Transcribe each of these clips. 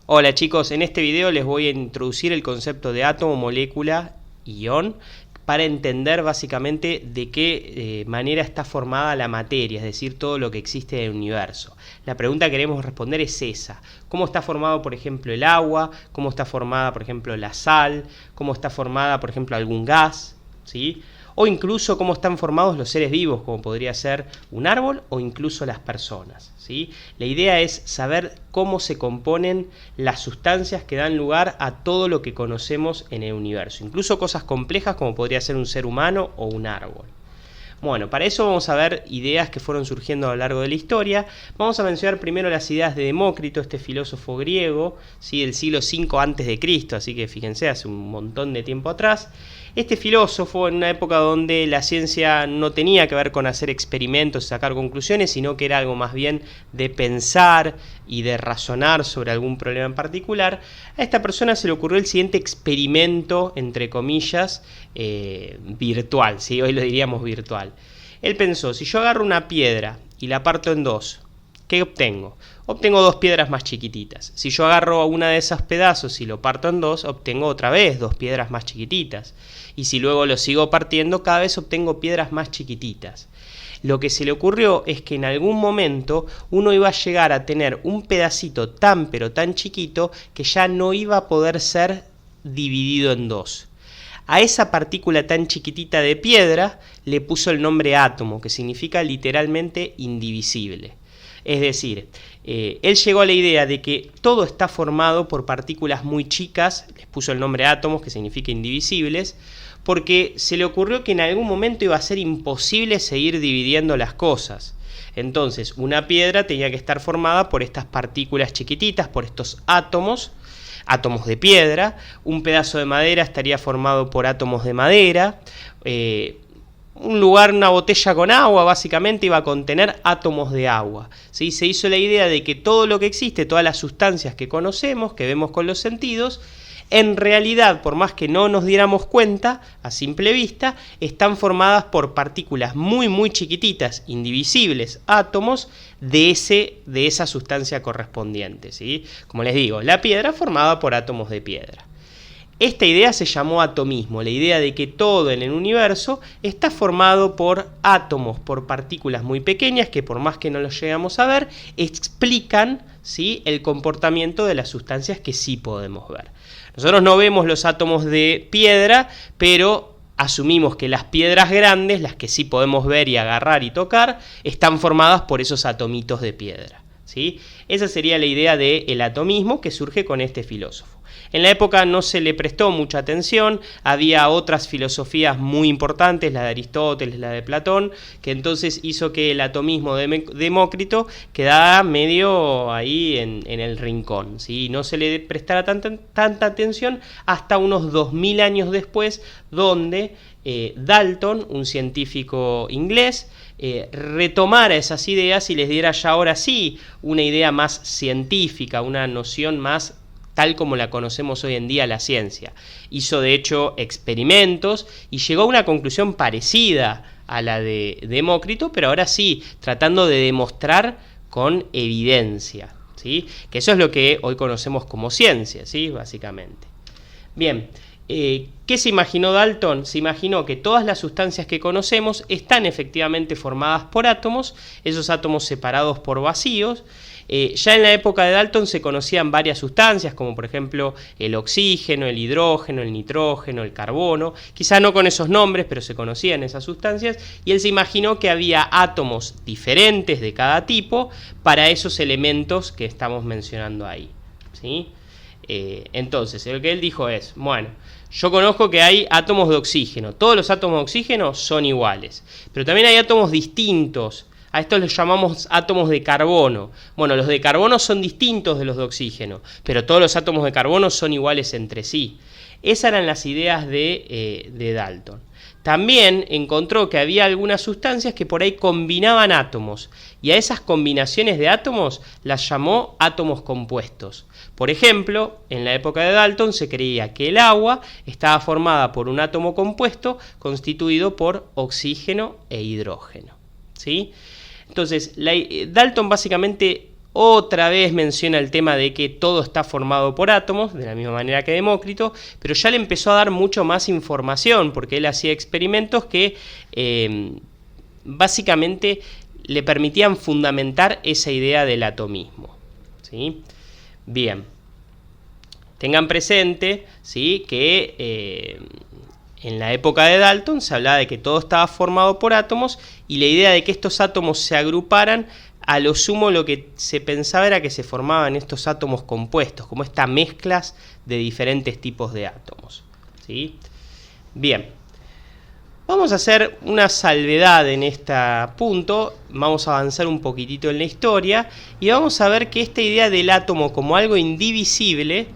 Hola chicos, en este video les voy a introducir el concepto de átomo, molécula, ion para entender básicamente de qué manera está formada la materia, es decir, todo lo que existe en el universo. La pregunta que queremos responder es esa: ¿cómo está formado, por ejemplo, el agua? ¿Cómo está formada, por ejemplo, la sal? ¿Cómo está formada, por ejemplo, algún gas? ¿Sí? O incluso cómo están formados los seres vivos, como podría ser un árbol o incluso las personas, ¿sí? La idea es saber cómo se componen las sustancias que dan lugar a todo lo que conocemos en el universo, incluso cosas complejas como podría ser un ser humano o un árbol. Bueno, para eso vamos a ver ideas que fueron surgiendo a lo largo de la historia. Vamos a mencionar primero las ideas de Demócrito, este filósofo griego, ¿sí?, del siglo V a.C., así que fíjense, hace un montón de tiempo atrás. Este filósofo, en una época donde la ciencia no tenía que ver con hacer experimentos y sacar conclusiones, sino que era algo más bien de pensar y de razonar sobre algún problema en particular, a esta persona se le ocurrió el siguiente experimento, entre comillas, virtual, ¿sí? Hoy lo diríamos virtual. Él pensó: si yo agarro una piedra y la parto en dos, ¿qué obtengo? Obtengo dos piedras más chiquititas. Si yo agarro una de esos pedazos y lo parto en dos, obtengo otra vez dos piedras más chiquititas. Y si luego lo sigo partiendo, cada vez obtengo piedras más chiquititas. Lo que se le ocurrió es que en algún momento uno iba a llegar a tener un pedacito tan pero tan chiquito que ya no iba a poder ser dividido en dos. A esa partícula tan chiquitita de piedra le puso el nombre átomo, que significa literalmente indivisible. Es decir, él llegó a la idea de que todo está formado por partículas muy chicas, les puso el nombre átomos, que significa indivisibles, porque se le ocurrió que en algún momento iba a ser imposible seguir dividiendo las cosas. Entonces, una piedra tenía que estar formada por estas partículas chiquititas, por estos átomos de piedra. Un pedazo de madera estaría formado por átomos de madera. Un lugar, una botella con agua, básicamente iba a contener átomos de agua, ¿sí? Se hizo la idea de que todo lo que existe, todas las sustancias que conocemos, que vemos con los sentidos, en realidad, por más que no nos diéramos cuenta, a simple vista, están formadas por partículas muy muy chiquititas, indivisibles, átomos de esa sustancia correspondiente, ¿sí? Como les digo, la piedra formada por átomos de piedra. Esta idea se llamó atomismo, la idea de que todo en el universo está formado por átomos, por partículas muy pequeñas que, por más que no los llegamos a ver, explican, ¿sí?, el comportamiento de las sustancias que sí podemos ver. Nosotros no vemos los átomos de piedra, pero asumimos que las piedras grandes, las que sí podemos ver y agarrar y tocar, están formadas por esos atomitos de piedra, ¿sí? Esa sería la idea del atomismo que surge con este filósofo. En la época no se le prestó mucha atención, había otras filosofías muy importantes, la de Aristóteles, la de Platón, que entonces hizo que el atomismo de Demócrito quedara medio ahí en el rincón, ¿sí? No se le prestara tanta atención hasta unos 2000 años después, donde Dalton, un científico inglés, retomara esas ideas y les diera ya ahora sí una idea más científica, una noción más tal como la conocemos hoy en día la ciencia. Hizo de hecho experimentos y llegó a una conclusión parecida a la de Demócrito, pero ahora sí, tratando de demostrar con evidencia, ¿sí? Que eso es lo que hoy conocemos como ciencia, ¿sí?, básicamente. Bien, ¿qué se imaginó Dalton? Se imaginó que todas las sustancias que conocemos están efectivamente formadas por átomos, esos átomos separados por vacíos. Ya en la época de Dalton se conocían varias sustancias, como por ejemplo el oxígeno, el hidrógeno, el nitrógeno, el carbono, quizá no con esos nombres, pero se conocían esas sustancias, y él se imaginó que había átomos diferentes de cada tipo para esos elementos que estamos mencionando ahí, ¿sí? Entonces, lo que él dijo es: bueno, yo conozco que hay átomos de oxígeno, todos los átomos de oxígeno son iguales, pero también hay átomos distintos. A estos los llamamos átomos de carbono. Bueno, los de carbono son distintos de los de oxígeno, pero todos los átomos de carbono son iguales entre sí. Esas eran las ideas de Dalton. También encontró que había algunas sustancias que por ahí combinaban átomos, y a esas combinaciones de átomos las llamó átomos compuestos. Por ejemplo, en la época de Dalton se creía que el agua estaba formada por un átomo compuesto constituido por oxígeno e hidrógeno, ¿sí? Entonces, Dalton básicamente Otra vez menciona el tema de que todo está formado por átomos, de la misma manera que Demócrito, pero ya le empezó a dar mucho más información, porque él hacía experimentos que básicamente le permitían fundamentar esa idea del atomismo, ¿sí? Bien, tengan presente, ¿sí?, que en la época de Dalton se hablaba de que todo estaba formado por átomos, y la idea de que estos átomos se agruparan, a lo sumo lo que se pensaba era que se formaban estos átomos compuestos, como estas mezclas de diferentes tipos de átomos, ¿sí? Bien, vamos a hacer una salvedad en este punto, vamos a avanzar un poquitito en la historia, y vamos a ver que esta idea del átomo como algo indivisible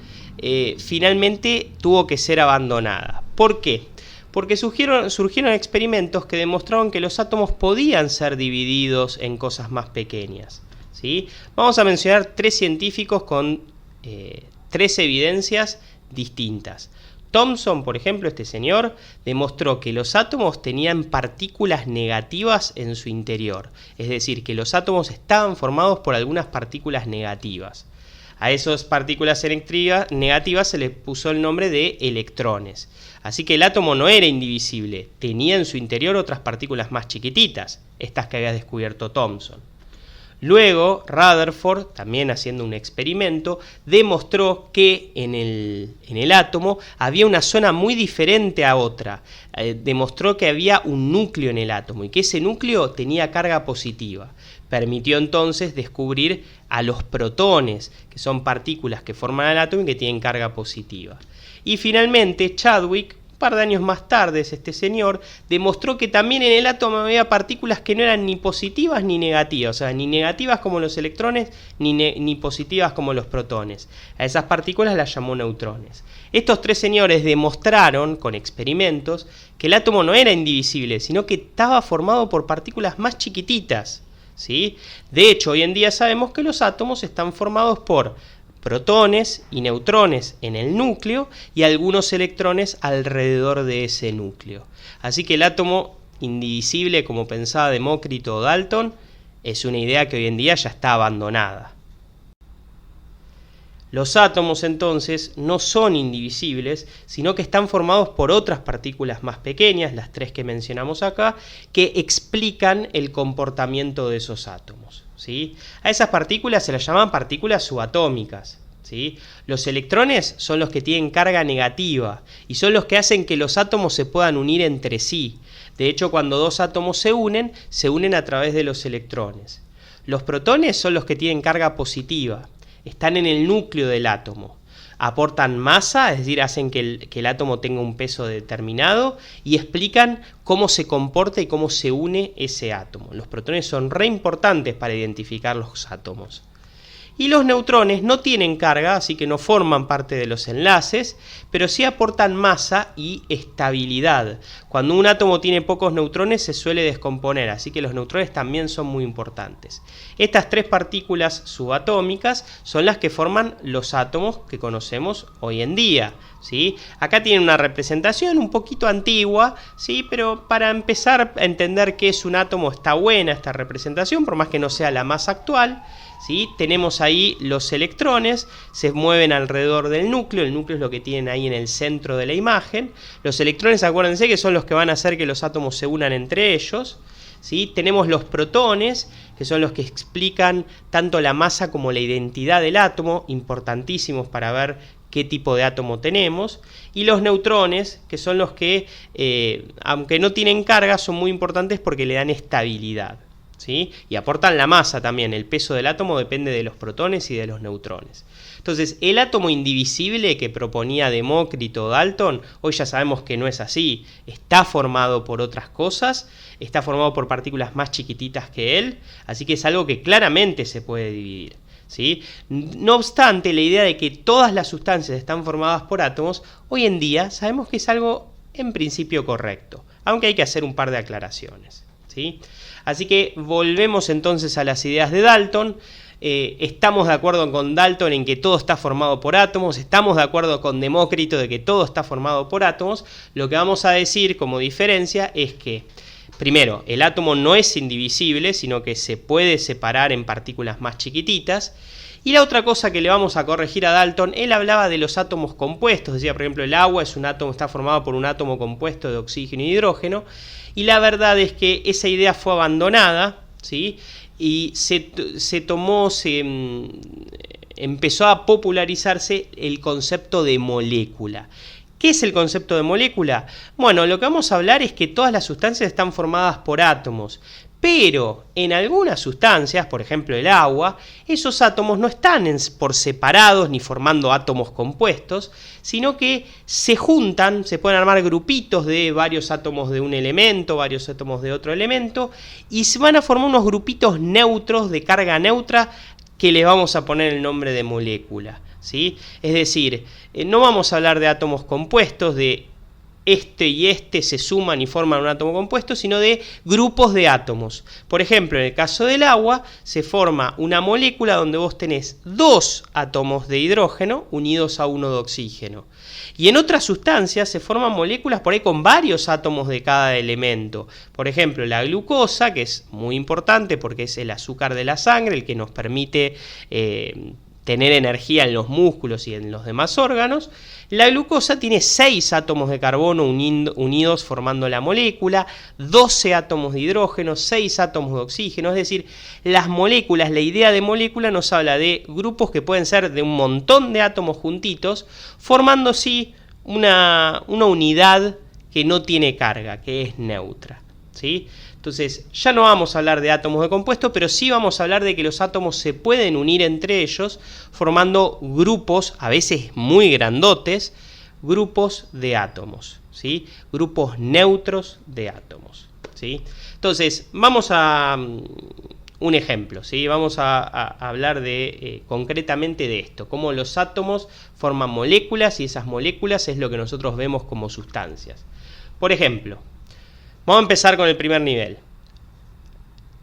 finalmente tuvo que ser abandonada. ¿Por qué? Porque surgieron experimentos que demostraron que los átomos podían ser divididos en cosas más pequeñas, ¿sí? Vamos a mencionar 3 científicos con 3 evidencias distintas. Thomson, por ejemplo, este señor, demostró que los átomos tenían partículas negativas en su interior, es decir, que los átomos estaban formados por algunas partículas negativas. A esas partículas negativas se les puso el nombre de electrones. Así que el átomo no era indivisible, tenía en su interior otras partículas más chiquititas, estas que había descubierto Thomson. Luego, Rutherford, también haciendo un experimento, demostró que en el átomo había una zona muy diferente a otra. Demostró que había un núcleo en el átomo y que ese núcleo tenía carga positiva. Permitió entonces descubrir a los protones, que son partículas que forman el átomo y que tienen carga positiva. Y finalmente Chadwick, un par de años más tarde, este señor, demostró que también en el átomo había partículas que no eran ni positivas ni negativas, o sea, ni negativas como los electrones, ni positivas como los protones. A esas partículas las llamó neutrones. Estos 3 señores demostraron, con experimentos, que el átomo no era indivisible, sino que estaba formado por partículas más chiquititas, ¿sí? De hecho, hoy en día sabemos que los átomos están formados por protones y neutrones en el núcleo y algunos electrones alrededor de ese núcleo. Así que el átomo indivisible, como pensaba Demócrito o Dalton, es una idea que hoy en día ya está abandonada. Los átomos entonces no son indivisibles, sino que están formados por otras partículas más pequeñas, las 3 que mencionamos acá, que explican el comportamiento de esos átomos, ¿sí? A esas partículas se las llaman partículas subatómicas, ¿sí? Los electrones son los que tienen carga negativa y son los que hacen que los átomos se puedan unir entre sí. De hecho, cuando 2 átomos se unen a través de los electrones. Los protones son los que tienen carga positiva. Están en el núcleo del átomo, aportan masa, es decir, hacen que el átomo tenga un peso determinado y explican cómo se comporta y cómo se une ese átomo. Los protones son re importantes para identificar los átomos. Y los neutrones no tienen carga, así que no forman parte de los enlaces, pero sí aportan masa y estabilidad. Cuando un átomo tiene pocos neutrones se suele descomponer, así que los neutrones también son muy importantes. Estas 3 partículas subatómicas son las que forman los átomos que conocemos hoy en día, ¿sí? Acá tienen una representación un poquito antigua, ¿sí? Pero para empezar a entender qué es un átomo está buena esta representación, por más que no sea la más actual, ¿sí? Tenemos ahí los electrones, se mueven alrededor del núcleo, el núcleo es lo que tienen ahí en el centro de la imagen. Los electrones, acuérdense que son los que van a hacer que los átomos se unan entre ellos, ¿sí? Tenemos los protones, que son los que explican tanto la masa como la identidad del átomo, importantísimos para ver qué tipo de átomo tenemos, y los neutrones, que son los que, aunque no tienen carga, son muy importantes porque le dan estabilidad, ¿sí? Y aportan la masa también. El peso del átomo depende de los protones y de los neutrones. Entonces, el átomo indivisible que proponía Demócrito o Dalton, hoy ya sabemos que no es así. Está formado por otras cosas, está formado por partículas más chiquititas que él, así que es algo que claramente se puede dividir, ¿sí? No obstante, la idea de que todas las sustancias están formadas por átomos, hoy en día sabemos que es algo en principio correcto, aunque hay que hacer un par de aclaraciones, ¿sí? Así que volvemos entonces a las ideas de Dalton. Estamos de acuerdo con Dalton en que todo está formado por átomos, estamos de acuerdo con Demócrito de que todo está formado por átomos. Lo que vamos a decir como diferencia es que primero, el átomo no es indivisible, sino que se puede separar en partículas más chiquititas. Y la otra cosa que le vamos a corregir a Dalton, él hablaba de los átomos compuestos, decía, por ejemplo, el agua es un átomo, está formado por un átomo compuesto de oxígeno y hidrógeno, y la verdad es que esa idea fue abandonada, ¿sí? Y empezó a popularizarse el concepto de molécula. ¿Qué es el concepto de molécula? Bueno, lo que vamos a hablar es que todas las sustancias están formadas por átomos, pero en algunas sustancias, por ejemplo el agua, esos átomos no están por separados ni formando átomos compuestos, sino que se juntan, se pueden armar grupitos de varios átomos de un elemento, varios átomos de otro elemento, y se van a formar unos grupitos neutros de carga neutra que les vamos a poner el nombre de molécula, ¿sí? Es decir, no vamos a hablar de átomos compuestos, de este y este se suman y forman un átomo compuesto, sino de grupos de átomos. Por ejemplo, en el caso del agua, se forma una molécula donde vos tenés 2 átomos de hidrógeno unidos a uno de oxígeno. Y en otras sustancias se forman moléculas por ahí con varios átomos de cada elemento. Por ejemplo, la glucosa, que es muy importante porque es el azúcar de la sangre, el que nos permite tener energía en los músculos y en los demás órganos. La glucosa tiene 6 átomos de carbono unidos formando la molécula, 12 átomos de hidrógeno, 6 átomos de oxígeno, es decir, las moléculas, la idea de molécula nos habla de grupos que pueden ser de un montón de átomos juntitos, formando sí una unidad que no tiene carga, que es neutra, ¿sí? Entonces, ya no vamos a hablar de átomos de compuesto, pero sí vamos a hablar de que los átomos se pueden unir entre ellos formando grupos, a veces muy grandotes, grupos de átomos, ¿sí? Grupos neutros de átomos, ¿sí? Entonces, vamos a un ejemplo, ¿sí? Vamos a hablar concretamente de esto, cómo los átomos forman moléculas y esas moléculas es lo que nosotros vemos como sustancias. Por ejemplo, vamos a empezar con el primer nivel.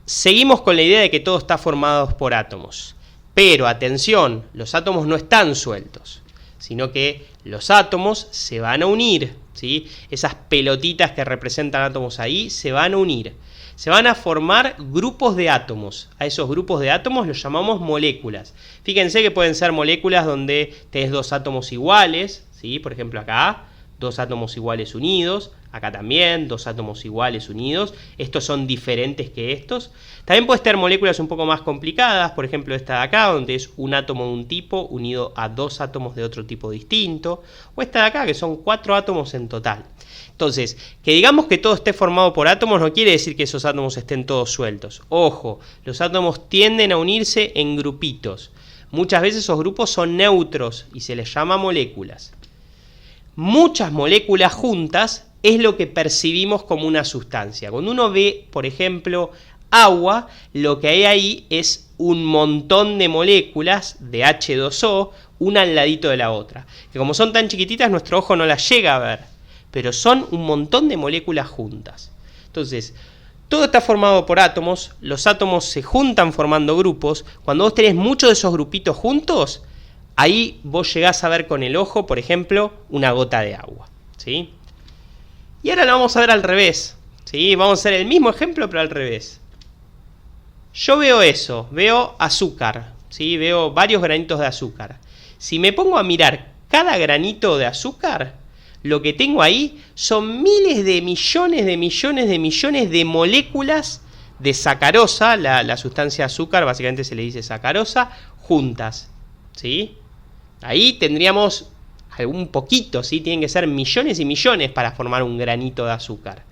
Seguimos con la idea de que todo está formado por átomos. Pero atención, los átomos no están sueltos, sino que los átomos se van a unir, ¿sí? Esas pelotitas que representan átomos ahí se van a unir. Se van a formar grupos de átomos. A esos grupos de átomos los llamamos moléculas. Fíjense que pueden ser moléculas donde tenés 2 átomos iguales, ¿sí? Por ejemplo acá, 2 átomos iguales unidos, acá también 2 átomos iguales unidos, estos son diferentes que estos. También puede tener moléculas un poco más complicadas, por ejemplo esta de acá, donde es un átomo de un tipo unido a 2 átomos de otro tipo distinto, o esta de acá, que son 4 átomos en total. Entonces, que digamos que todo esté formado por átomos no quiere decir que esos átomos estén todos sueltos. Ojo, los átomos tienden a unirse en grupitos. Muchas veces esos grupos son neutros y se les llama moléculas. Muchas moléculas juntas es lo que percibimos como una sustancia. Cuando uno ve, por ejemplo, agua, lo que hay ahí es un montón de moléculas de H2O, una al ladito de la otra. Que como son tan chiquititas, nuestro ojo no las llega a ver, pero son un montón de moléculas juntas. Entonces, todo está formado por átomos, los átomos se juntan formando grupos. Cuando vos tenés muchos de esos grupitos juntos, ahí vos llegás a ver con el ojo, por ejemplo, una gota de agua, ¿sí? Y ahora lo vamos a ver al revés, ¿sí? Vamos a hacer el mismo ejemplo, pero al revés. Yo veo eso, veo azúcar, ¿sí? Veo varios granitos de azúcar. Si me pongo a mirar cada granito de azúcar, lo que tengo ahí son miles de millones de moléculas de sacarosa, la sustancia azúcar, básicamente se le dice sacarosa, juntas, ¿sí? Ahí tendríamos algún poquito, ¿sí? Tienen que ser millones y millones para formar un granito de azúcar.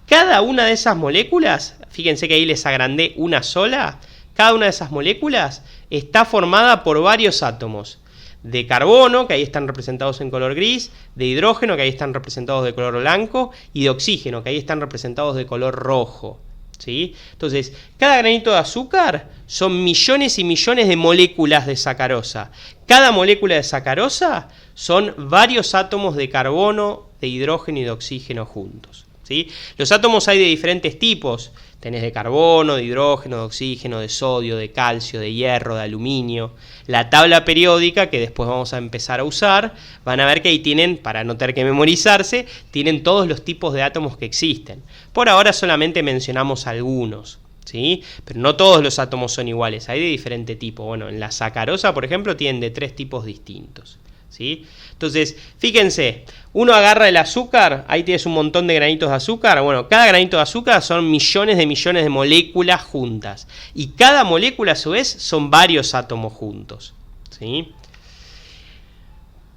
Cada una de esas moléculas, fíjense que ahí les agrandé una sola, cada una de esas moléculas está formada por varios átomos. De carbono, que ahí están representados en color gris, de hidrógeno, que ahí están representados de color blanco, y de oxígeno, que ahí están representados de color rojo, ¿sí? Entonces, cada granito de azúcar son millones y millones de moléculas de sacarosa. Cada molécula de sacarosa son varios átomos de carbono, de hidrógeno y de oxígeno juntos, ¿sí? Los átomos hay de diferentes tipos. Tenés de carbono, de hidrógeno, de oxígeno, de sodio, de calcio, de hierro, de aluminio. La tabla periódica, que después vamos a empezar a usar, van a ver que ahí tienen, para no tener que memorizarse, tienen todos los tipos de átomos que existen. Por ahora solamente mencionamos algunos, ¿sí? Pero no todos los átomos son iguales, hay de diferente tipo. Bueno, en la sacarosa, por ejemplo, tienen de 3 tipos distintos, ¿sí? Entonces, fíjense, uno agarra el azúcar, ahí tienes un montón de granitos de azúcar. Bueno, cada granito de azúcar son millones de moléculas juntas. Y cada molécula, a su vez, son varios átomos juntos, ¿sí?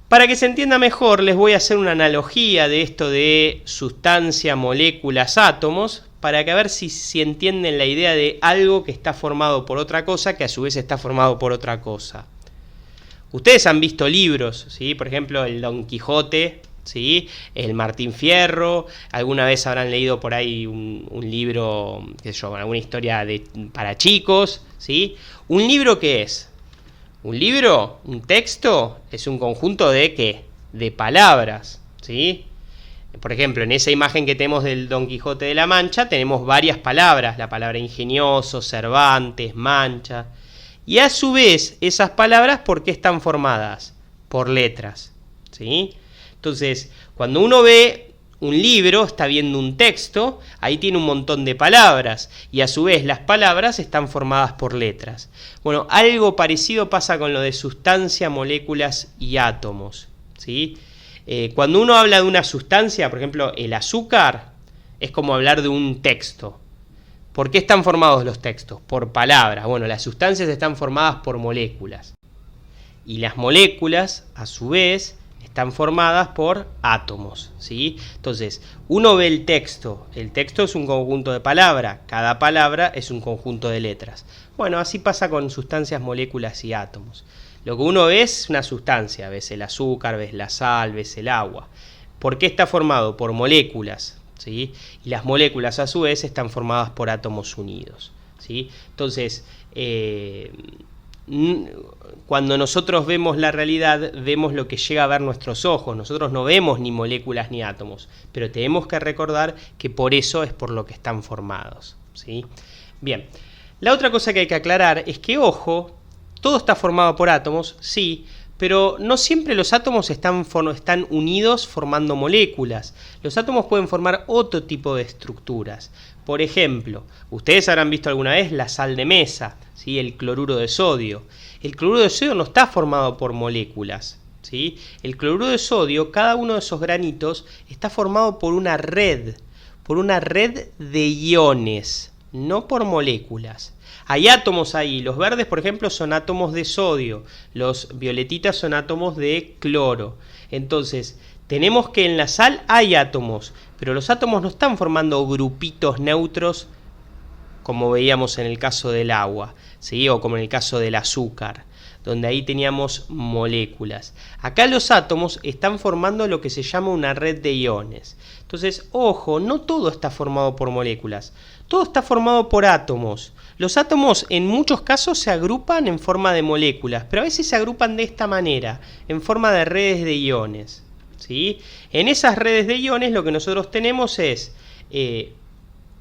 Para que se entienda mejor, les voy a hacer una analogía de esto de sustancia, moléculas, átomos, para que a ver si entienden la idea de algo que está formado por otra cosa, que a su vez está formado por otra cosa. Ustedes han visto libros, ¿sí? Por ejemplo, el Don Quijote, ¿sí? El Martín Fierro. Alguna vez habrán leído por ahí un libro, qué sé yo, alguna historia para chicos, ¿sí? ¿Un libro qué es? Un libro, un texto, es un conjunto de ¿qué? De palabras, ¿sí? Por ejemplo, en esa imagen que tenemos del Don Quijote de la Mancha, tenemos varias palabras, la palabra ingenioso, Cervantes, Mancha. Y a su vez, esas palabras, ¿por qué están formadas? Por letras, ¿sí? Entonces, cuando uno ve un libro, está viendo un texto, ahí tiene un montón de palabras, y a su vez las palabras están formadas por letras. Bueno, algo parecido pasa con lo de sustancia, moléculas y átomos, ¿sí? Cuando uno habla de una sustancia, por ejemplo, el azúcar, es como hablar de un texto. ¿Por qué están formados los textos? Por palabras. Bueno, las sustancias están formadas por moléculas. Y las moléculas, a su vez, están formadas por átomos, ¿sí? Entonces, uno ve el texto es un conjunto de palabras, cada palabra es un conjunto de letras. Bueno, así pasa con sustancias, moléculas y átomos. Lo que uno ve es una sustancia, ves el azúcar, ves la sal, ves el agua. ¿Por qué está formado? Por moléculas, ¿sí? Y las moléculas a su vez están formadas por átomos unidos, ¿sí? Entonces, cuando nosotros vemos la realidad, vemos lo que llega a ver nuestros ojos. Nosotros no vemos ni moléculas ni átomos, pero tenemos que recordar que por eso es por lo que están formados, ¿sí? Bien, la otra cosa que hay que aclarar es que, ojo, todo está formado por átomos, sí, pero no siempre los átomos están unidos formando moléculas. Los átomos pueden formar otro tipo de estructuras. Por ejemplo, ustedes habrán visto alguna vez la sal de mesa, ¿sí? El cloruro de sodio. El cloruro de sodio no está formado por moléculas, ¿sí? El cloruro de sodio, cada uno de esos granitos, está formado por una red de iones, no por moléculas. Hay átomos ahí, los verdes por ejemplo son átomos de sodio, los violetitas son átomos de cloro. Entonces, tenemos que en la sal hay átomos, pero los átomos no están formando grupitos neutros como veíamos en el caso del agua, ¿sí? O como en el caso del azúcar, donde ahí teníamos moléculas. Acá los átomos están formando lo que se llama una red de iones. Entonces, ojo, no todo está formado por moléculas, todo está formado por átomos. Los átomos en muchos casos se agrupan en forma de moléculas, pero a veces se agrupan de esta manera, en forma de redes de iones, ¿sí? En esas redes de iones lo que nosotros tenemos es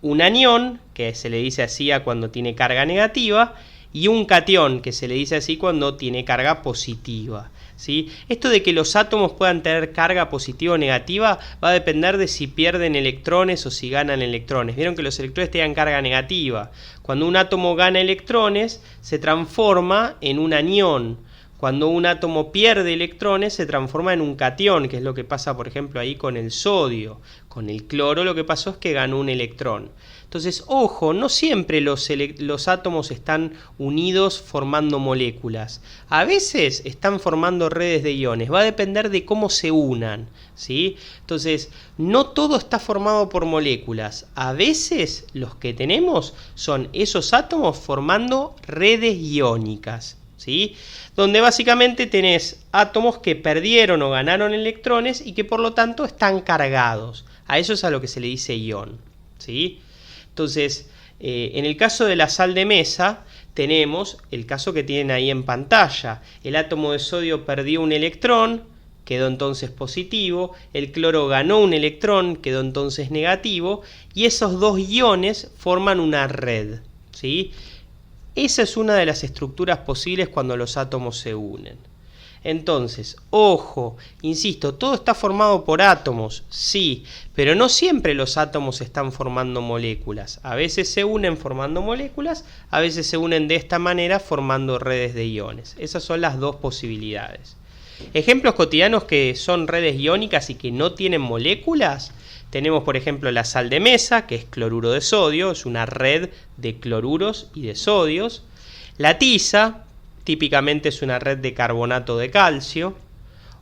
un anión, que se le dice así a cuando tiene carga negativa, y un catión, que se le dice así cuando tiene carga positiva, ¿sí? Esto de que los átomos puedan tener carga positiva o negativa va a depender de si pierden electrones o si ganan electrones. Vieron que los electrones tengan carga negativa. Cuando un átomo gana electrones, se transforma en un anión. Cuando un átomo pierde electrones, se transforma en un catión, que es lo que pasa, por ejemplo, ahí con el sodio. Con el cloro lo que pasó es que ganó un electrón. Entonces, ojo, no siempre los átomos están unidos formando moléculas. A veces están formando redes de iones. Va a depender de cómo se unan, ¿sí? Entonces, no todo está formado por moléculas. A veces los que tenemos son esos átomos formando redes iónicas, ¿sí? Donde básicamente tenés átomos que perdieron o ganaron electrones y que por lo tanto están cargados. A eso es a lo que se le dice ión, ¿sí? Entonces, en el caso de la sal de mesa, tenemos el caso que tienen ahí en pantalla. El átomo de sodio perdió un electrón, quedó entonces positivo, el cloro ganó un electrón, quedó entonces negativo, y esos dos iones forman una red, ¿sí? Esa es una de las estructuras posibles cuando los átomos se unen. Entonces, ojo, insisto, todo está formado por átomos, sí, pero no siempre los átomos están formando moléculas. A veces se unen formando moléculas, a veces se unen de esta manera formando redes de iones. Esas son las dos posibilidades. Ejemplos cotidianos que son redes iónicas y que no tienen moléculas, tenemos por ejemplo la sal de mesa, que es cloruro de sodio, es una red de cloruros y de sodios. La tiza, típicamente es una red de carbonato de calcio.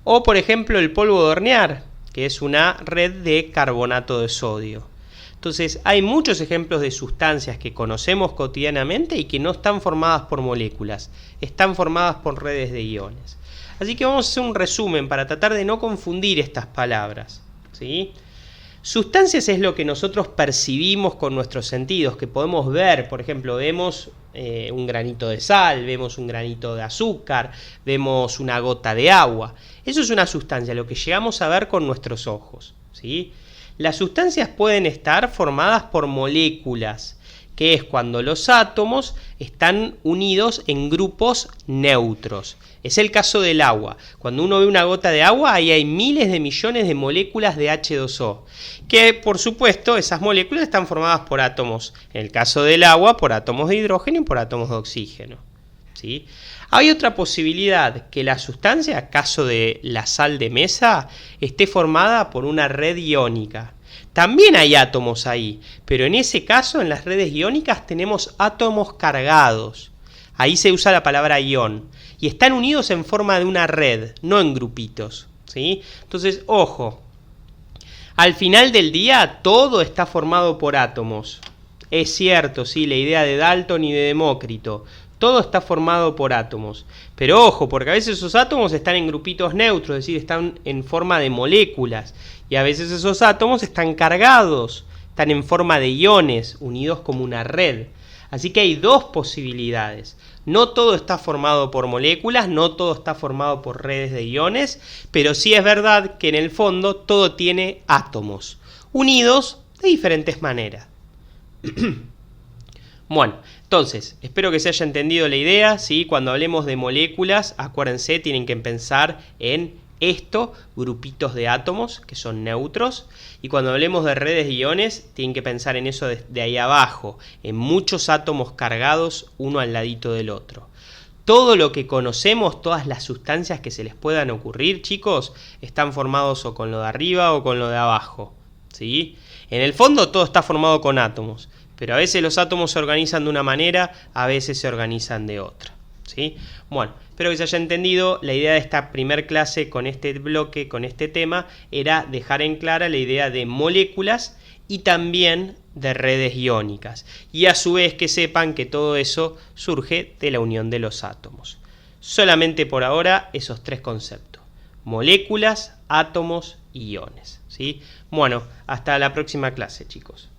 O por ejemplo el polvo de hornear, que es una red de carbonato de sodio. Entonces hay muchos ejemplos de sustancias que conocemos cotidianamente y que no están formadas por moléculas, están formadas por redes de iones. Así que vamos a hacer un resumen para tratar de no confundir estas palabras, ¿sí? Sustancias es lo que nosotros percibimos con nuestros sentidos, que podemos ver. Por ejemplo, vemos un granito de sal, vemos un granito de azúcar, vemos una gota de agua. Eso es una sustancia, lo que llegamos a ver con nuestros ojos, ¿sí? Las sustancias pueden estar formadas por moléculas, que es cuando los átomos están unidos en grupos neutros. Es el caso del agua. Cuando uno ve una gota de agua, ahí hay miles de millones de moléculas de H2O, que por supuesto esas moléculas están formadas por átomos. En el caso del agua, por átomos de hidrógeno y por átomos de oxígeno, ¿sí? Hay otra posibilidad, que la sustancia, caso de la sal de mesa, esté formada por una red iónica. También hay átomos ahí, pero en ese caso, en las redes iónicas, tenemos átomos cargados. Ahí se usa la palabra ión. Y están unidos en forma de una red, no en grupitos, ¿sí? Entonces, ojo, al final del día todo está formado por átomos. Es cierto, sí, la idea de Dalton y de Demócrito. Todo está formado por átomos. Pero ojo, porque a veces esos átomos están en grupitos neutros, es decir, están en forma de moléculas. Y a veces esos átomos están cargados, están en forma de iones, unidos como una red. Así que hay dos posibilidades. No todo está formado por moléculas, no todo está formado por redes de iones, pero sí es verdad que en el fondo todo tiene átomos, unidos de diferentes maneras. Bueno, entonces, espero que se haya entendido la idea, ¿sí? Cuando hablemos de moléculas, acuérdense, tienen que pensar en esto, grupitos de átomos que son neutros, y cuando hablemos de redes de iones, tienen que pensar en eso de ahí abajo, en muchos átomos cargados uno al ladito del otro. Todo lo que conocemos, todas las sustancias que se les puedan ocurrir, chicos, están formados o con lo de arriba o con lo de abajo, ¿sí? En el fondo todo está formado con átomos, pero a veces los átomos se organizan de una manera, a veces se organizan de otra, ¿sí? Bueno, espero que se haya entendido. La idea de esta primer clase con este bloque, con este tema, era dejar en clara la idea de moléculas y también de redes iónicas. Y a su vez que sepan que todo eso surge de la unión de los átomos. Solamente por ahora esos tres conceptos: moléculas, átomos y iones, ¿sí? Bueno, hasta la próxima clase, chicos.